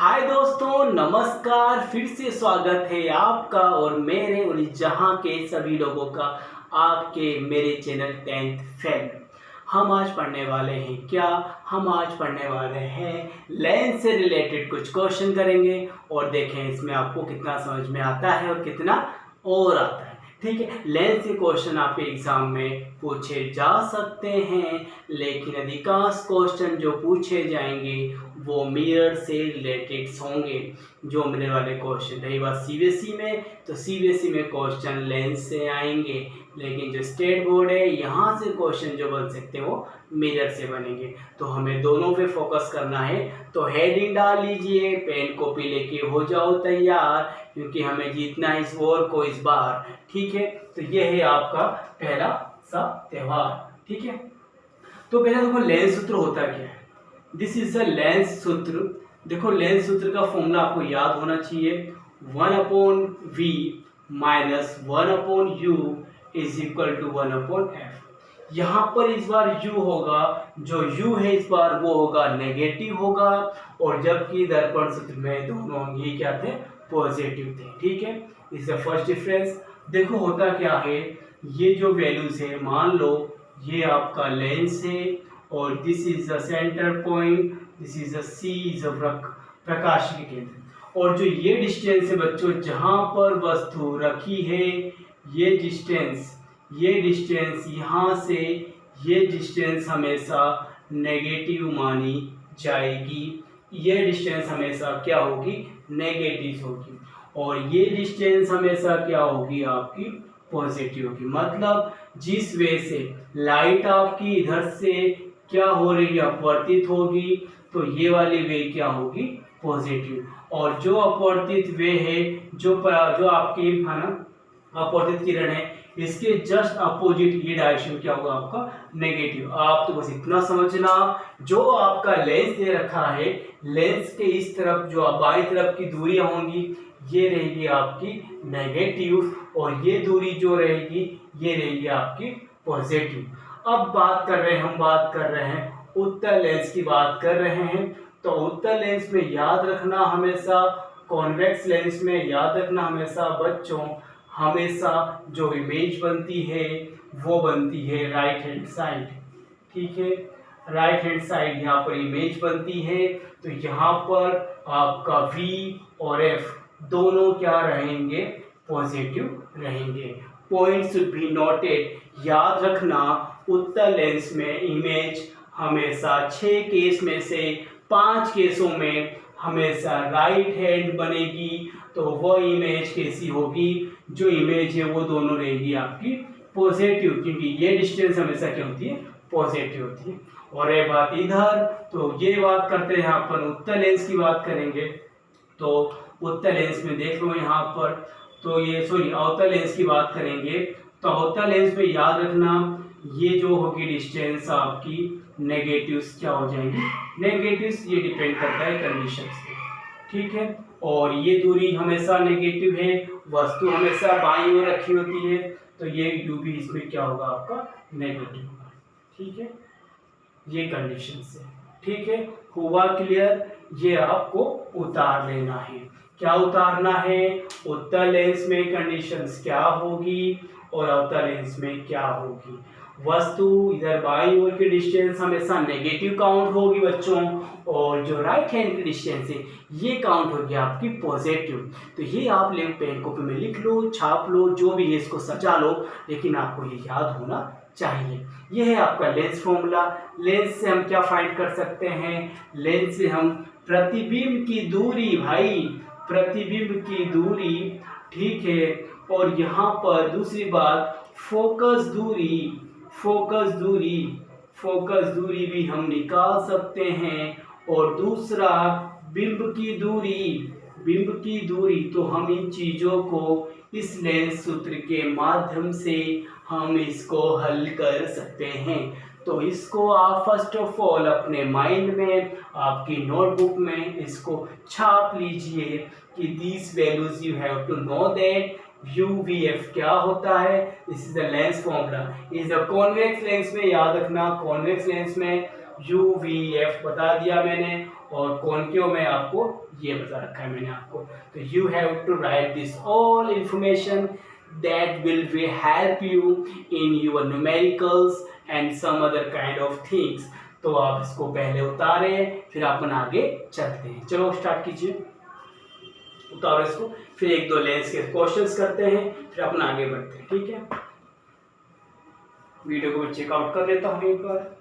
हाय दोस्तों, नमस्कार। फिर से स्वागत है आपका और मेरे और जहां के सभी लोगों का आपके मेरे चैनल 10th फेल। हम आज पढ़ने वाले हैं क्या? हम आज पढ़ने वाले हैं लेंस से रिलेटेड कुछ क्वेश्चन करेंगे और देखें इसमें आपको कितना समझ में आता है और कितना और आता है। ठीक है, लेंस के क्वेश्चन आपके एग्जाम में पूछे जा सकते हैं, लेकिन अधिकांश क्वेश्चन जो पूछे जाएंगे वो मिरर से रिलेटेड होंगे। जो मिरर वाले क्वेश्चन, रही बात सीबीएसई में, तो सीबीएसई में क्वेश्चन लेंस से आएंगे, लेकिन जो स्टेट बोर्ड है यहाँ से क्वेश्चन जो बन सकते हैं वो मिरर से बनेंगे। तो हमें दोनों पे फोकस करना है। तो हेडिंग डाल लीजिए, पेन कॉपी लेके हो जाओ तैयार, क्योंकि हमें जीतना है इस वॉर को इस बार। ठीक है, तो ये है आपका पहला सा त्योहार। ठीक है, तो पहले देखो लेंस सूत्र होता क्या है। दिस इज अ लेंस सूत्र। देखो लेंस सूत्र का फॉर्मूला आपको याद होना चाहिए, 1/v minus 1/u is equal to 1/f। यहाँ पर इस बार u होगा, जो u है इस बार वो होगा नेगेटिव होगा, और जबकि दर्पण सूत्र में दोनों ये क्या थे, पॉजिटिव थे। ठीक है, इज द फर्स्ट डिफरेंस। देखो होता क्या है, ये जो वैल्यूज है, मान लो ये आपका लेंस है और this is the centre point, this is the C is प्रकाश के केंद्र, और जो ये डिस्टेंस है बच्चों जहाँ पर वस्तु रखी है, ये डिस्टेंस यहाँ से ये डिस्टेंस हमेशा नेगेटिव मानी जाएगी। ये डिस्टेंस हमेशा क्या होगी, नेगेटिव होगी, और ये डिस्टेंस हमेशा क्या होगी, आपकी पॉजिटिव होगी। मतलब जिस वे से लाइट आपकी इधर से क्या हो रही है, अपवर्तित होगी, तो ये वाली वे क्या होगी, पॉजिटिव। और जो अपवर्तित वे है, जो आपकी है ना अपवर्तित किरण है, इसके जस्ट अपोजिट ये डायरेक्शन क्या होगा, आपका नेगेटिव। आप तो बस इतना समझना, जो आपका लेंस दे रखा है, लेंस के इस तरफ जो बाईं तरफ की दूरियां होंगी, ये रहेगी आपकी नेगेटिव, और ये दूरी जो रहेगी ये रहेगी आपकी पॉजिटिव। अब हम बात कर रहे हैं उत्तल लेंस की बात कर रहे हैं। तो उत्तल लेंस में याद रखना हमेशा, कॉन्वेक्स लेंस में याद रखना हमेशा बच्चों, हमेशा जो इमेज बनती है वो बनती है राइट हैंड साइड। ठीक है, राइट हैंड साइड यहाँ पर इमेज बनती है, तो यहाँ पर आपका V और F दोनों क्या रहेंगे, पॉजिटिव रहेंगे। पॉइंट शुड बी नोटेड, याद रखना उत्तल लेंस में इमेज हमेशा 6 केस में से 5 केसों में हमेशा राइट हैंड बनेगी। तो वो इमेज कैसी होगी, जो इमेज है वो दोनों रहेगी आपकी पॉजिटिव, क्योंकि ये डिस्टेंस हमेशा क्या होती है, पॉजिटिव होती है। और ये बात इधर, तो ये बात करते हैं यहाँ पर उत्तल लेंस की बात करेंगे। तो उत्तल लेंस में देख लो यहाँ पर, तो ये अवतल लेंस की बात करेंगे। तो अवतल लेंस में याद रखना, ये जो होगी डिस्टेंस आपकी नेगेटिव्स क्या हो जाएंगी, नेगेटिव्स। ये डिपेंड करता है कंडीशन से। ठीक है, और ये दूरी हमेशा नेगेटिव है, वस्तु हमेशा बाईं ओर रखी होती है, तो ये u भी इसमें क्या होगा, आपका नेगेटिव होगा। ठीक है, ये कंडीशन से। ठीक है, हुआ क्लियर? ये आपको उतार लेना है। क्या उतारना है, उत्तल लेंस में कंडीशंस क्या होगी और अवतल लेंस में क्या होगी। वस्तु इधर बाईं ओर की डिस्टेंस हमेशा नेगेटिव काउंट होगी बच्चों, और जो राइट हैंड की डिस्टेंस है ये काउंट होगी आपकी पॉजिटिव। तो ये आप पेन कॉपी में लिख लो, छाप लो, जो भी है इसको सजा लो, लेकिन आपको ये याद होना चाहिए। ये है आपका लेंस फॉर्मूला। लेंस से हम क्या फाइंड कर सकते हैं, लेंस से हम प्रतिबिंब की दूरी, भाई प्रतिबिंब की दूरी। ठीक है, और यहाँ पर दूसरी बात फोकस दूरी भी हम निकाल सकते हैं, और दूसरा बिंब की दूरी। तो हम इन चीजों को इस लेंस सूत्र के माध्यम से हम इसको हल कर सकते हैं। तो इसको आप फर्स्ट ऑफ ऑल अपने माइंड में, आपकी नोटबुक में इसको छाप लीजिए कि these values you have to know that UVF क्या होता है। This is the lens formula. Is the convex lens में याद रखना, कॉन्वेक्स लेंस में यू वी एफ बता दिया मैंने, और कॉनकेव में आपको ये बता रखा है मैंने आपको। तो you have to write this all information that will be help you in your numericals and some other kind of things. तो आप इसको पहले उतारें, फिर अपन आगे चलते हैं। चलो स्टार्ट कीजिए, उतारो इसको, फिर एक दो लेंस के क्वेश्चंस करते हैं, फिर अपन आगे बढ़ते हैं। ठीक है, वीडियो को चेकआउट कर लेता हूँ एक बार।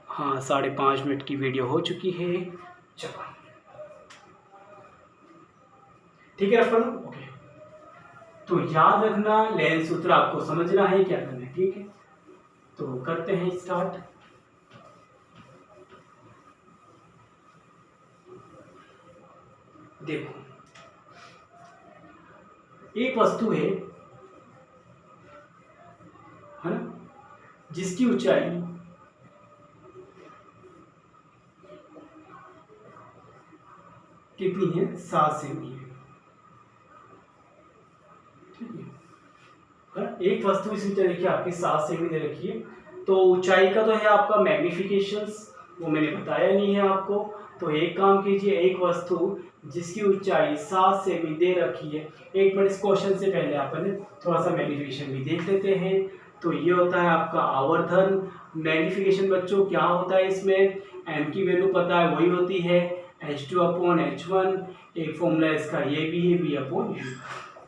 हाँ, 5.5 मिनट की वीडियो हो चुकी है। चलो ठीक है, रख लो। ओके, तो याद रखना लेंस सूत्र आपको समझना है क्या करना है। ठीक है, तो करते हैं स्टार्ट। देखो, एक वस्तु है ना, जिसकी ऊंचाई कितनी है, 7 सेमी है। ठीक है, एक वस्तु इस ऊंचाई देखिए आपकी 7 सेमी दे रखी है। तो ऊंचाई का तो है आपका मैग्निफिकेशंस, वो मैंने बताया नहीं है आपको। तो एक काम कीजिए, एक वस्तु जिसकी ऊंचाई 7 सेमी दे रखी है, एक मिनट इस क्वेश्चन से पहले अपन थोड़ा सा मैग्निफिकेशन भी देख लेते हैं। तो ये होता है आपका आवर्धन। मैग्निफिकेशन बच्चों क्या होता है, इसमें एम की वैल्यू पता है, वही होती है H2/H1। एक फॉर्मूला इसका ये भी है V/U।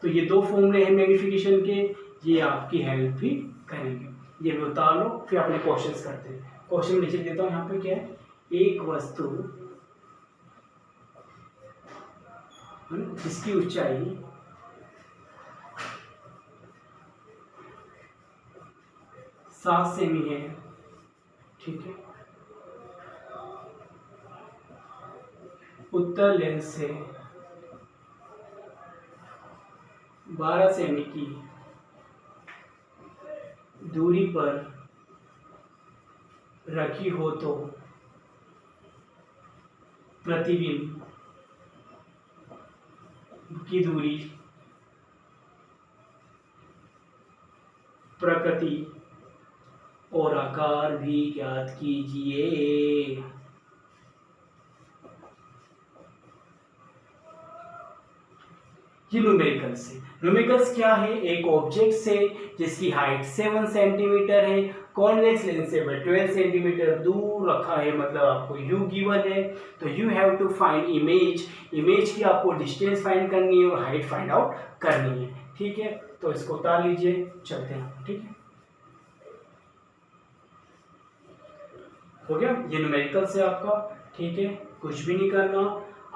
तो ये दो फॉर्मूले हैं मैग्निफिकेशन के, ये आपकी हेल्प भी करेंगे। ये भी उतार लो, फिर अपने क्वेश्चंस करते हैं। क्वेश्चन नीचे देता हूँ, यहाँ पे क्या है, एक वस्तु जिसकी ऊंचाई 7 सेमी है। ठीक है, उत्तर लेंस से 12 सेमी की दूरी पर रखी हो तो प्रतिबिंब की दूरी प्रकृति और आकार भी ज्ञात कीजिए। ये न्यूमेरिकल्स है। न्यूमेरिकल्स क्या है, एक ऑब्जेक्ट से जिसकी हाइट 7 सेंटीमीटर है, कॉन्वेक्स लेंस से 12 सेंटीमीटर दूर रखा है, मतलब आपको u गिवन है। तो you have to find image, image की आपको डिस्टेंस फाइंड करनी है और हाइट फाइंड आउट करनी है। ठीक है, तो इसको उतार लीजिए, चलते हैं। ठीक है, हो गया, ये न्यूमेरिकल्स है आपका। ठीक है, कुछ भी नहीं करना,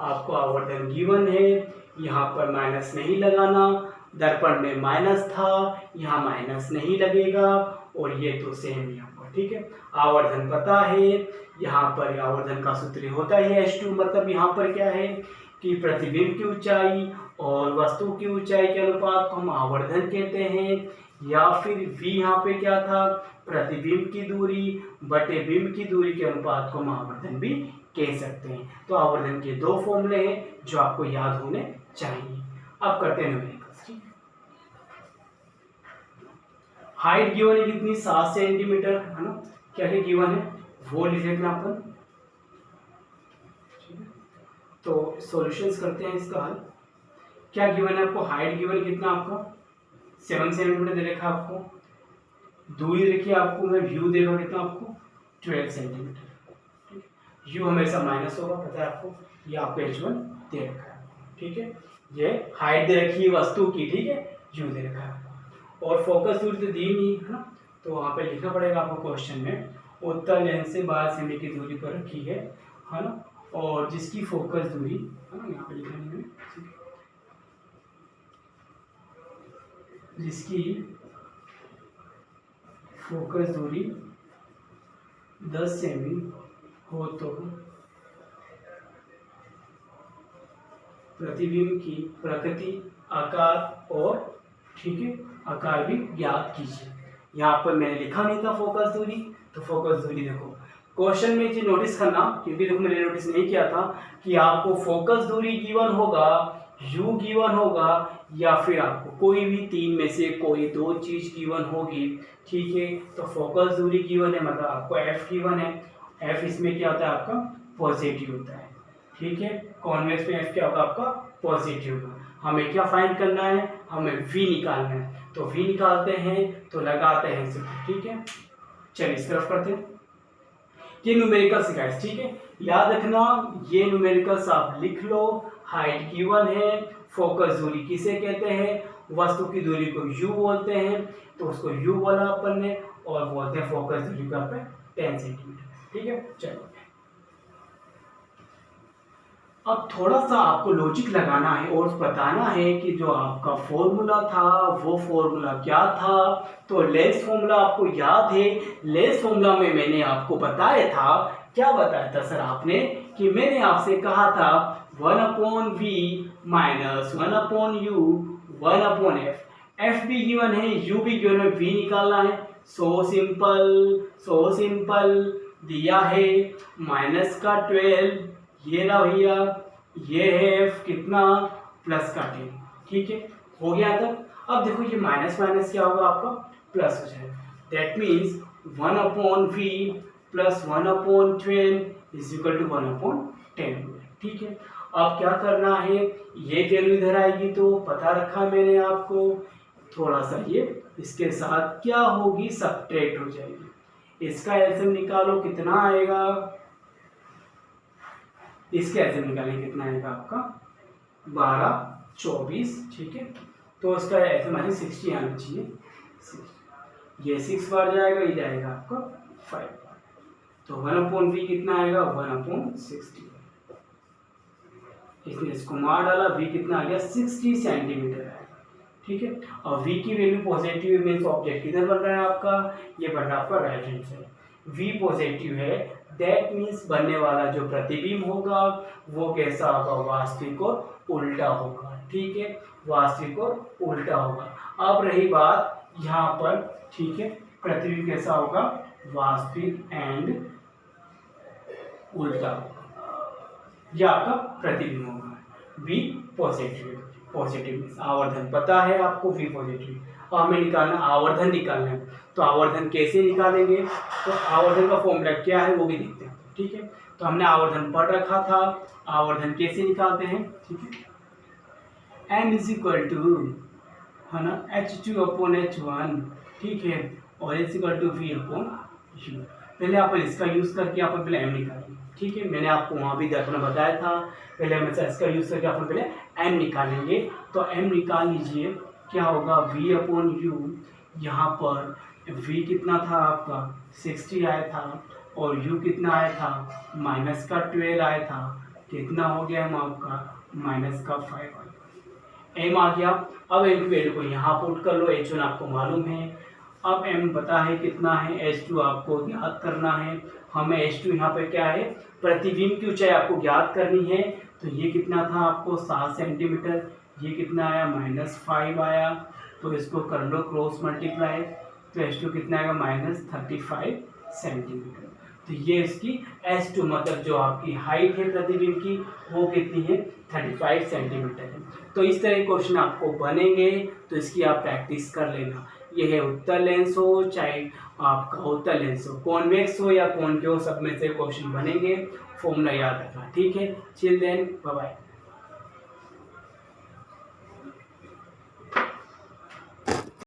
आपको आवर्धन गिवन है, यहाँ पर माइनस नहीं लगाना, दर्पण में माइनस था, यहाँ माइनस नहीं लगेगा, और ये तो सेम ही होगा। ठीक है, आवर्धन पता है, यहाँ पर आवर्धन का सूत्र होता है H2। मतलब यहाँ पर क्या है कि प्रतिबिंब की ऊंचाई और वस्तु की ऊंचाई के अनुपात को हम आवर्धन कहते हैं, या फिर V यहाँ पे क्या था, प्रतिबिंब की दूरी बटे बिंब की दूरी के अनुपात को हम आवर्धन भी कह सकते हैं। तो आवर्धन के दो फॉर्मूले हैं जो आपको याद होने चाहिए। अब करते हैं न्यूमेरिकल्स। ठीक है, हाइट गिवन है कितनी, 7 सेंटीमीटर है ना, क्या क्या गिवन है वो लिख लेते हैं अपन। तो सॉल्यूशंस करते हैं इसका हल। क्या गिवन है आपको, हाइट गिवन कितना आपका 7 सेंटीमीटर दे रखा है आपको, दूरी देखिए आपको, मैं व्यू दे रहा हूँ कितना आपको 12 सेंटीमीटर। यू हमेशा माइनस होगा, पता है आपको, ये आपको H1 दे रखा है। ठीक है, ये हाइट दे रखी है वस्तु की। ठीक है, यू दे रखा है, और फोकस दूरी तो दी नहीं है ना, तो वहाँ पे लिखना पड़ेगा आपको क्वेश्चन में, उत्तर लेंस से 12 सेमी की दूरी पर रखी है ना, और जिसकी फोकस दूरी है ना, यहाँ पे लिखना है, जिसकी फोकस दूरी 10 सेमी हो तो प्रतिबिंब की प्रकृति, आकार और ठीक है आकार भी ज्ञात कीजिए। यहाँ पर मैंने लिखा नहीं था फोकस दूरी, तो फोकस दूरी देखो क्वेश्चन में जो नोटिस करना, क्योंकि देखो मैंने नोटिस नहीं किया था कि आपको फोकस दूरी गिवन होगा, यू गिवन होगा, या फिर आपको कोई भी तीन में से कोई दो चीज़ गिवन होगी, ठीक है। तो फोकस दूरी गिवन है, मतलब आपको एफ गिवन है। एफ इसमें क्या होता है आपका पॉजिटिव होता है, ठीक है। कॉन्वेक्स में एफ क्या होगा आपका पॉजिटिव होगा। हमें क्या फाइंड करना है, हमें वी निकालना है। तो वी निकालते हैं तो लगाते हैं सूत्र, ठीक है। चलिए इस तरफ करते हैं। ये न्यूमेरिकल्स गाइस, ठीक है। याद रखना ये न्यूमेरिकल्स आप लिख लो। हाइट गिवन है, फोकस दूरी किसे कहते हैं, वस्तु की दूरी को यू बोलते हैं, तो उसको यू बोला अपन ने, और बोलते हैं फोकस दूरी का पे 10 सेंटीमीटर, ठीक है। चलो अब थोड़ा सा आपको लॉजिक लगाना है और बताना है कि जो आपका फॉर्मूला था वो फॉर्मूला क्या था। तो लेंस फॉर्मूला आपको याद है, लेंस फॉर्मूला में मैंने आपको बताया था, क्या बताया था सर आपने, कि मैंने आपसे कहा था 1/v minus 1/u 1/f। F भी गिवन है, यू भी गिवन है, v निकालना है। सो सिंपल दिया है माइनस का 12, ये ना भैया, ये है f कितना प्लस का 10, ठीक है। हो गया था। अब देखो ये माइनस माइनस क्या होगा आपका प्लस हो जाएगा। That means 1/v plus 1/12 is equal to 1/10, ठीक है। अब क्या करना है, ये वैल्यू इधर आएगी तो पता रखा मैंने आपको, थोड़ा सा ये इसके साथ क्या होगी सब्ट्रैक्ट हो जाएगी। इसका एलसीएम निकालो कितना आएगा, इसके एलसीएम निकालेंगे कितना आएगा आपका 12 24, ठीक है। तो इसका एलसीएम आने 60 आना चाहिए, ये 6 बार जाएगा, ये जाएगा आपका 5 बार। तो 1/v कितना आएगा 1/60, इसने इसको मार डाला, v कितना आ गया 60 सेंटीमीटर आएगा, ठीक है। और v की वैल्यू पॉजिटिव मीन्स ऑब्जेक्ट किधर बन रहा है आपका, ये बन रहा है आपका right hand side. v positive है, दैट मीन्स बनने वाला जो प्रतिबिंब होगा वो कैसा होगा, वास्तविक और उल्टा होगा, ठीक है। वास्तविक और उल्टा होगा। अब रही बात यहाँ पर, ठीक है, प्रतिबिंब कैसा होगा, वास्तविक एंड उल्टा होगा, यह आपका प्रतिबिंब होगा। v पॉजिटिव, पॉजिटिव आवर्धन पता है आपको, v पॉजिटिव। और हमें निकालना आवर्धन निकालना है, तो आवर्धन कैसे निकालेंगे, तो आवर्धन का फॉर्मूला क्या है वो भी देखते हैं, ठीक है। तो हमने आवर्धन पढ़ रखा था, आवर्धन कैसे निकालते हैं, ठीक है। m इज इक्वल टू है ना h2/h1, ठीक है, और इज इक्वल टू v/u। पहले आप इसका यूज करके आप पहले m निकालेंगे, ठीक है। मैंने आपको वहाँ भी देखना बताया था, पहले हम इसका यूज करके आप पहले m निकालेंगे। तो m निकाल लीजिए, क्या होगा v/u, यहाँ पर v कितना था आपका 60 आया था, और u कितना आया था माइनस का 12 आया था, कितना हो गया हम आपका माइनस का 5 आ गया, m आ गया। अब m की वैल्यू को यहाँ पुट कर लो, h1 आपको मालूम है, अब m पता है कितना है, h2 आपको ज्ञात करना है। हमें h2 यहाँ पे क्या है, प्रतिबिंब की ऊंचाई आपको ज्ञात करनी है। तो ये कितना था आपको 7 सेंटीमीटर, ये कितना आया -5 आया, तो इसको कर लो क्रॉस मल्टीप्लाई, तो h2 कितना आएगा -35 सेंटीमीटर। तो ये इसकी h2 मतलब जो आपकी हाइट है प्रतिबिंब की वो कितनी है 35 सेंटीमीटर है। तो इस तरह के क्वेश्चन आपको बनेंगे, तो इसकी आप प्रैक्टिस कर लेना। ये है उत्तर लेंस हो चाहे आपका उत्तर लेंस हो, कॉन्वेक्स हो या कॉनकेव, सब में से क्वेश्चन बनेंगे। फॉर्मूला याद रखना, ठीक है। Chill then, bye bye.